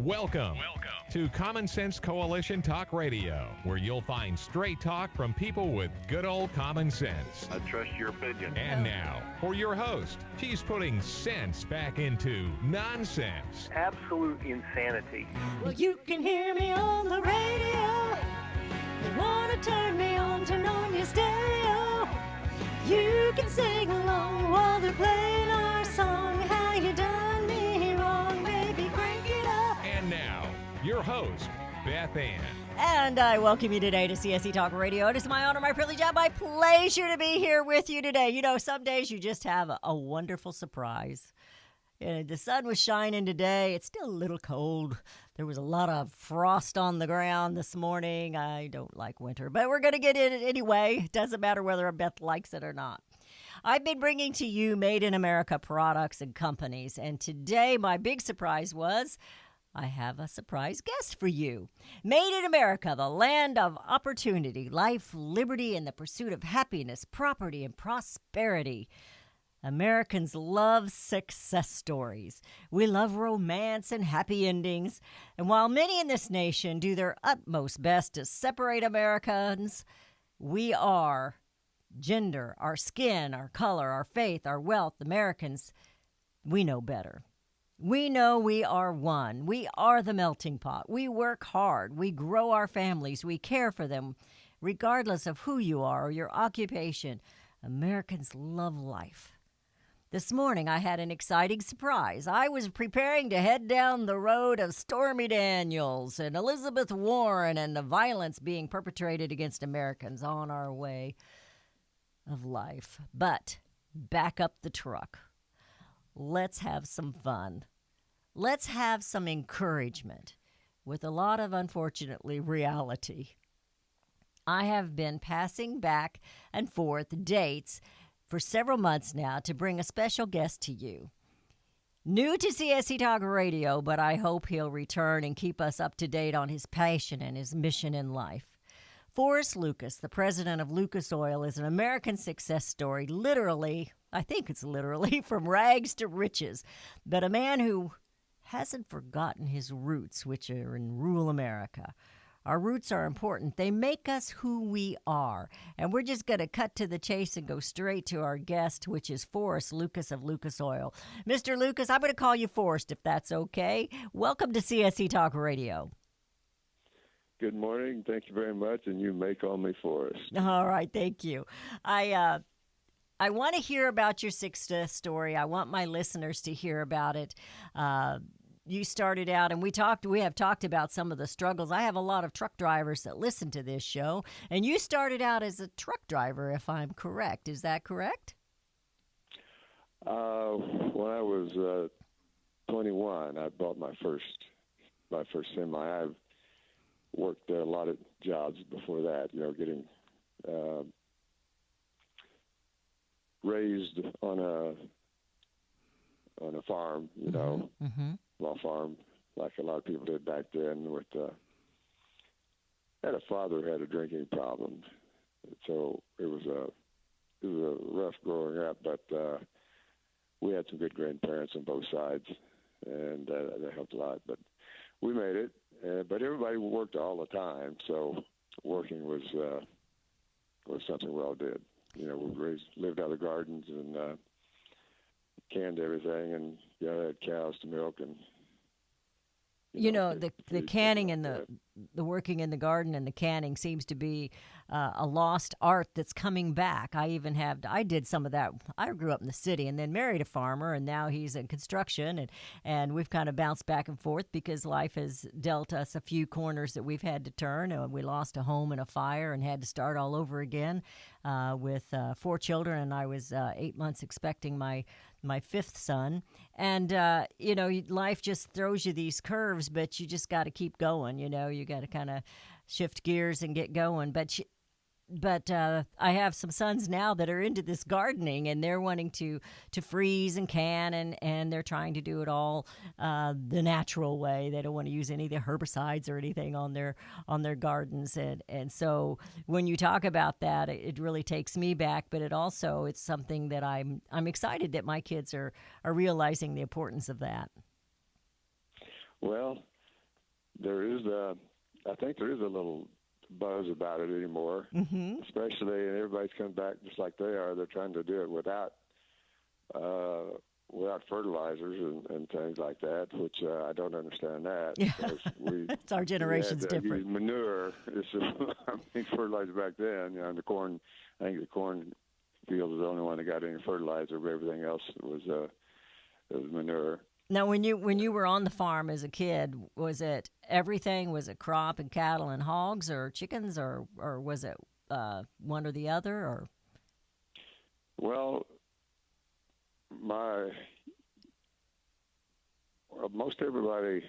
Welcome to Common Sense Coalition Talk Radio, where you'll find straight talk from people with good old common sense. I trust your opinion. And now, for your host, she's putting sense back into nonsense. Absolute insanity. Well, you can hear me on the radio. You want to turn me on, turn on your stereo. You can sing along while they're playing our song. How you done me wrong, baby, crank it up. And now, your host, Beth Ann. And I welcome you today to CSC Talk Radio. It is my honor, my privilege, and my pleasure to be here with you today. You know, some days you just have a wonderful surprise. The sun was shining today. It's still a little cold. There was a lot of frost on the ground this morning. I don't like winter, but we're going to get in it anyway. It doesn't matter whether Beth likes it or not. I've been bringing to you Made in America products and companies, and today my big surprise was I have a surprise guest for you. Made in America, the land of opportunity, life, liberty, and the pursuit of happiness, property, and prosperity. Americans love success stories. We love romance and happy endings. And while many in this nation do their utmost best to separate Americans, we are gender, our skin, our color, our faith, our wealth, Americans, we know better. We know we are one. We are the melting pot. We work hard. We grow our families. We care for them, regardless of who you are or your occupation. Americans love life. This morning, I had an exciting surprise. I was preparing to head down the road of Stormy Daniels and Elizabeth Warren and the violence being perpetrated against Americans on our way of life. But back up the truck. Let's have some fun. Let's have some encouragement with a lot of, unfortunately, reality. I have been passing back and forth dates for several months now to bring a special guest to you. New to CSC Talk Radio, but I hope he'll return and keep us up to date on his passion and his mission in life. Forrest Lucas, the president of Lucas Oil, is an American success story, literally, I think it's literally, from rags to riches, but a man who hasn't forgotten his roots, which are in rural America. Our roots are important. They make us who we are. And we're just going to cut to the chase and go straight to our guest, which is Forrest Lucas of Lucas Oil. Mr. Lucas, I'm going to call you Forrest, if that's okay. Welcome to CSC Talk Radio. Good morning. Thank you very much. And you may call me Forrest. All right. Thank you. I want to hear about your success story. I want my listeners to hear about it. You started out, and we have talked about some of the struggles. I have a lot of truck drivers that listen to this show, and you started out as a truck driver, if I'm correct. Is that correct? When I was 21, I bought my first semi. I've worked a lot of jobs before that, getting raised on a farm, Mm-hmm. small farm, like a lot of people did back then. Had a father who had a drinking problem, so it was a rough growing up. But we had some good grandparents on both sides, and that helped a lot. But we made it. But everybody worked all the time, so working was something we all did. We lived out of the gardens and canned everything, and had cows to milk, and the canning and the working in the garden and the canning seems to be a lost art that's coming back. I did some of that. I grew up in the city and then married a farmer, and now he's in construction, and we've kind of bounced back and forth because life has dealt us a few corners that we've had to turn. We lost a home in a fire and had to start all over again with 4 children, and I was 8 months expecting my 5th son. And, life just throws you these curves, but you just got to keep going. You got to kind of shift gears and get going. But I have some sons now that are into this gardening, and they're wanting to freeze and can, and they're trying to do it all the natural way. They don't want to use any of the herbicides or anything on their gardens. And so when you talk about that, it really takes me back. But it's something that I'm excited that my kids are realizing the importance of that. Well, there is I think there is a little buzz about it anymore, especially, and everybody's coming back just like they are. They're trying to do it without fertilizers and things like that, which I don't understand that. Yeah. We, it's our generation's different. Use manure. Fertilizer back then, and the corn. I think the corn field was the only one that got any fertilizer, but everything else was manure. Now, when you were on the farm as a kid, was it everything? Was it crop and cattle and hogs, or chickens, or was it one or the other? Or well, most everybody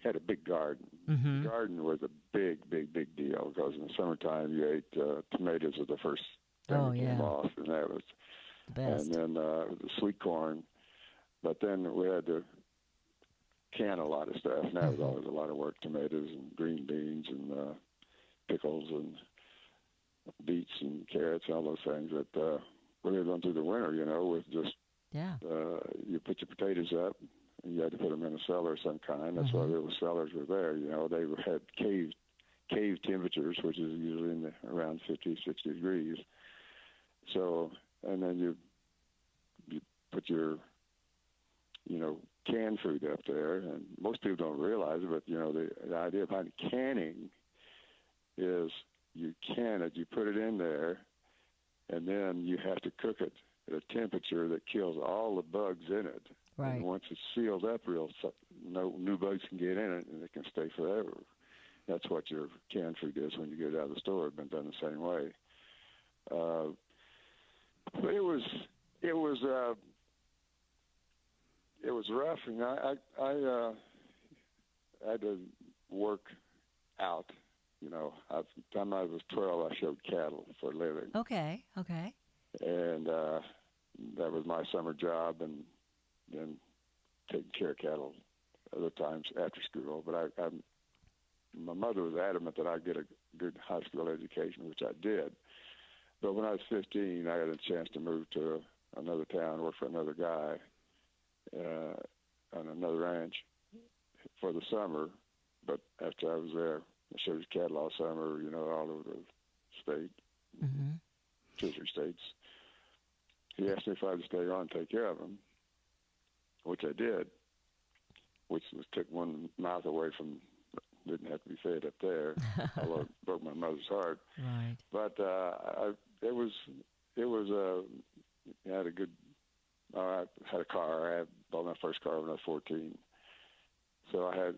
had a big garden. Mm-hmm. The garden was a big deal because in the summertime you ate tomatoes was the first thing that came off, and that was the best. And then the sweet corn. But then we had to can a lot of stuff, and that was always a lot of work: tomatoes and green beans and pickles and beets and carrots and all those things that we lived on through the winter. With just you put your potatoes up, and you had to put them in a cellar of some kind. That's why the cellars were there. They had cave temperatures, which is usually around 50, 60 degrees. So, and then you put your canned food up there, and most people don't realize it, but the idea behind canning is you can it, you put it in there, and then you have to cook it at a temperature that kills all the bugs in it. Right. And once it's sealed up no new bugs can get in it, and it can stay forever. That's what your canned food is when you get it out of the store. It's been done the same way. But it was rough, and I had to work out. By the time I was 12, I showed cattle for a living. Okay. And that was my summer job, and then taking care of cattle other times after school. But my mother was adamant that I get a good high school education, which I did. But when I was 15, I got a chance to move to another town, work for another guy on another ranch for the summer. But after I was there, I showed his cattle all summer, all over the state, 2 or 3 states. He asked me if I'd stay on and take care of them, which I did, which took one mouth away from, didn't have to be fed up there, although it broke my mother's heart. Right. But I had a good, I had a car. I bought my first car when I was 14. So I had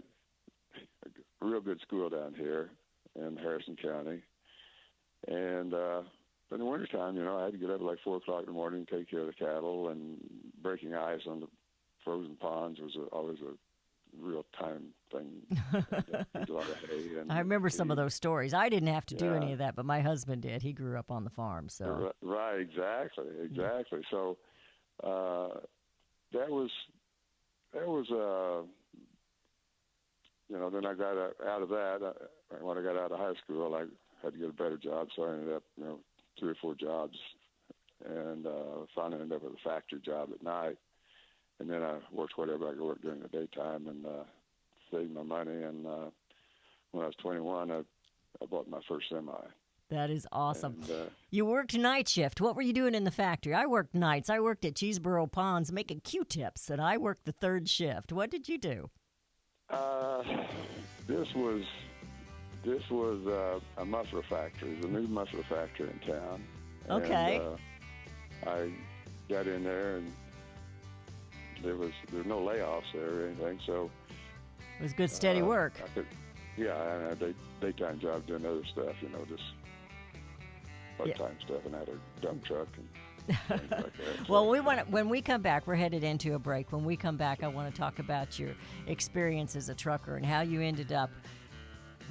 a real good school down here in Harrison County. And in the wintertime, I had to get up at like 4 o'clock in the morning and take care of the cattle, and breaking ice on the frozen ponds was always a real time thing. A lot of hay. And I remember some of those stories. I didn't have to do any of that, but my husband did. He grew up on the farm, so. Right, exactly. So that was then I got out of that. When I got out of high school, I had to get a better job, so I ended up, 3 or 4 jobs, and finally ended up with a factory job at night. And then I worked whatever I could work during the daytime and saved my money. And when I was 21, I bought my first semi. That is awesome. And, you worked night shift. What were you doing in the factory? I worked nights. I worked at Cheeseboro Ponds making Q-tips, and I worked the 3rd shift. What did you do? This was a muffler factory. It was a new muffler factory in town. Okay. And, I got in there, and there was no layoffs there or anything, so it was good, steady work. I had a daytime job doing other stuff, just part-time stuff, and I had a dump truck and things like that. Well, when we come back, we're headed into a break. When we come back, I want to talk about your experience as a trucker and how you ended up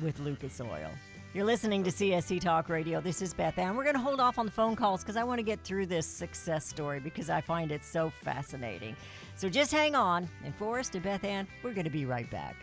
with Lucas Oil. You're listening to CSC Talk Radio. This is Beth Ann. We're going to hold off on the phone calls because I want to get through this success story because I find it so fascinating. So just hang on. And Forrest and Beth Ann, we're going to be right back.